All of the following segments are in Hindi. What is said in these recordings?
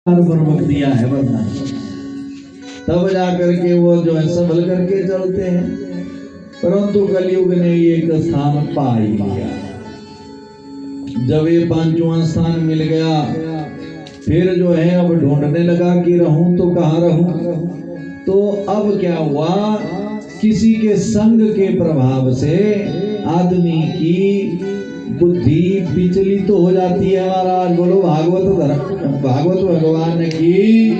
पूर्वक दिया है वरदान, तब जाकर के वो जो है संभल करके चलते हैं। परंतु कलयुग ने एक स्थान पा ही लिया। जब ये पांचवा स्थान मिल गया, फिर जो है अब ढूंढने लगा कि रहूं तो कहाँ रहूं। तो अब क्या हुआ, किसी के संग के प्रभाव से आदमी की बुद्धि विचलित तो हो जाती है। महाराज बोलो भागवत भगवान की।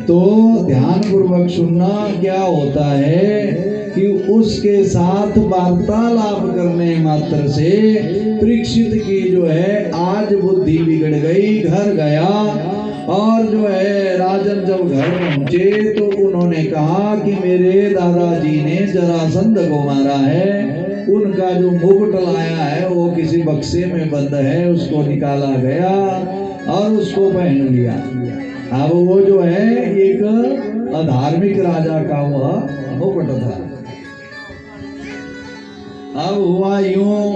तो ध्यान पूर्वक सुनना, क्या होता है कि उसके साथ वार्तालाप करने मात्र से परीक्षित की जो है आज बुद्धि बिगड़ गई। घर गया और जो है राजन जब घर पहुंचे तो उन्होंने कहा कि मेरे दादाजी ने जरासंध को मारा है, उनका जो मुकुट लाया है वो किसी बक्से में बंद है, उसको निकाला गया और उसको पहन लिया। अब वो जो है एक अधार्मिक राजा का वह मुकुट था। अब हुआ यूं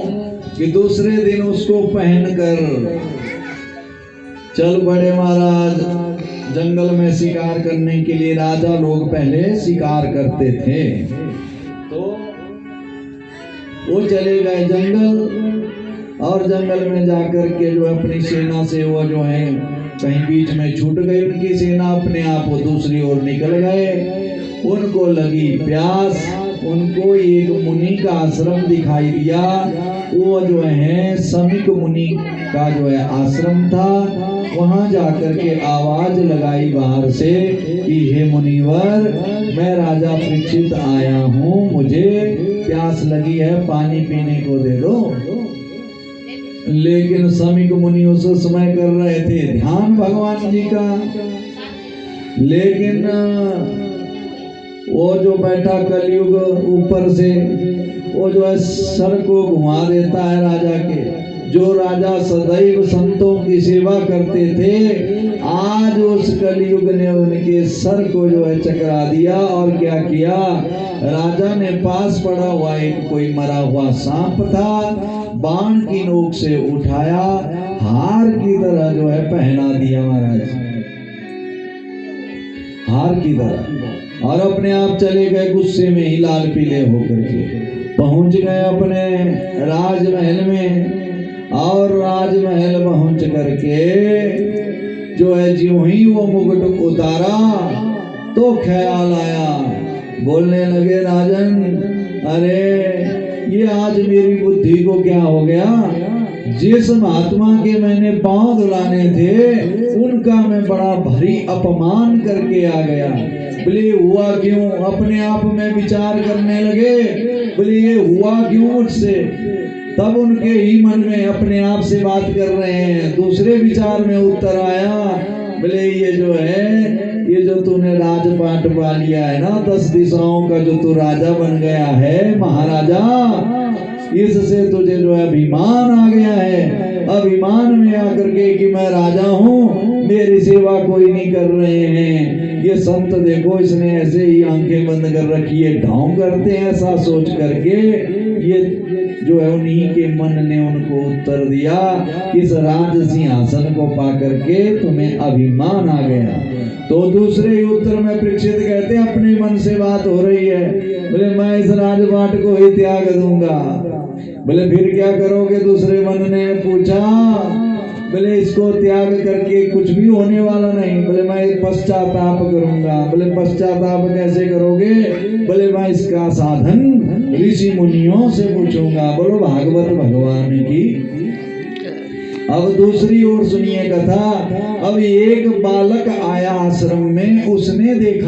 कि दूसरे दिन उसको पहनकर चल पड़े महाराज जंगल में शिकार करने के लिए। राजा लोग पहले शिकार करते थे, तो वो चले गए जंगल और जंगल में जाकर के जो अपनी सेना से वो जो है कहीं बीच में छूट गई उनकी सेना, अपने आप वो दूसरी ओर निकल गए। उनको लगी प्यास, उनको एक मुनि का आश्रम दिखाई दिया। वो जो है समीक मुनि का जो है आश्रम था। वहां जाकर के आवाज लगाई बाहर से कि हे मुनिवर, मैं राजा परीक्षित आया हूँ, मुझे प्यास लगी है, पानी पीने को दे दो। लेकिन समीक मुनि उस समय कर रहे थे ध्यान भगवान जी का। लेकिन वो जो बैठा कलयुग ऊपर से वो जो है सर को घुमा देता है राजा के। जो राजा सदैव संतों की सेवा करते थे, आज उस कलयुग ने उनके सर को जो है चकरा दिया। और क्या किया, राजा ने पास पड़ा हुआ एक कोई मरा हुआ सांप था, बाण की नोक से उठाया, हार की तरह जो है पहना दिया महाराज, हार की तरह। और अपने आप चले गए गुस्से में ही, लाल पीले होकर के पहुंच गए अपने राजमहल में। और राजमहल पहुंच करके जो है ज्यों ही वो मुकुट उतारा तो ख्याल आया, बोलने लगे राजन, अरे ये आज मेरी बुद्धि को क्या हो गया, जिस महात्मा के मैंने पांव धुलाने थे उनका मैं बड़ा भारी अपमान करके आ गया। बोले हुआ क्यों, अपने आप में विचार करने लगे, बोले ये हुआ क्यों मुझसे। तब उनके ही मन में अपने आप से बात कर रहे हैं, दूसरे विचार में उत्तर आया, बोले ये जो है, ये जो तूने राजपाट पा लिया है ना, 10 दिशाओं का जो तू राजा बन गया है महाराजा, इससे तुझे जो है अभिमान आ गया है। अभिमान में आकर के कि मैं राजा हूँ, मेरी सेवा कोई नहीं कर रहे हैं। ये संत देखो, इसने ऐसे ही आंखें बंद कर रखी है, ढोंग करते हैं, ऐसा सोच करके ये जो है उन्हीं के मन ने उनको उत्तर दिया, इस राज सिंहासन को पा करके तुम्हें अभिमान आ गया। तो दूसरे उत्तर में परीक्षित कहते हैं, अपने मन से बात हो रही है, बोले मैं इस राजपाट को ही त्याग दूंगा। बोले फिर क्या करोगे, दूसरे मन ने पूछा। बोले इसको त्याग करके कुछ भी होने वाला नहीं। बोले मैं पश्चाताप करूंगा। बोले पश्चाताप कैसे करोगे। बोले मैं इसका साधन ऋषि मुनियों से पूछूंगा। बोलो भागवत भगवान की। अब दूसरी ओर सुनिए कथा। अब एक बालक आया आश्रम में, उसने देखा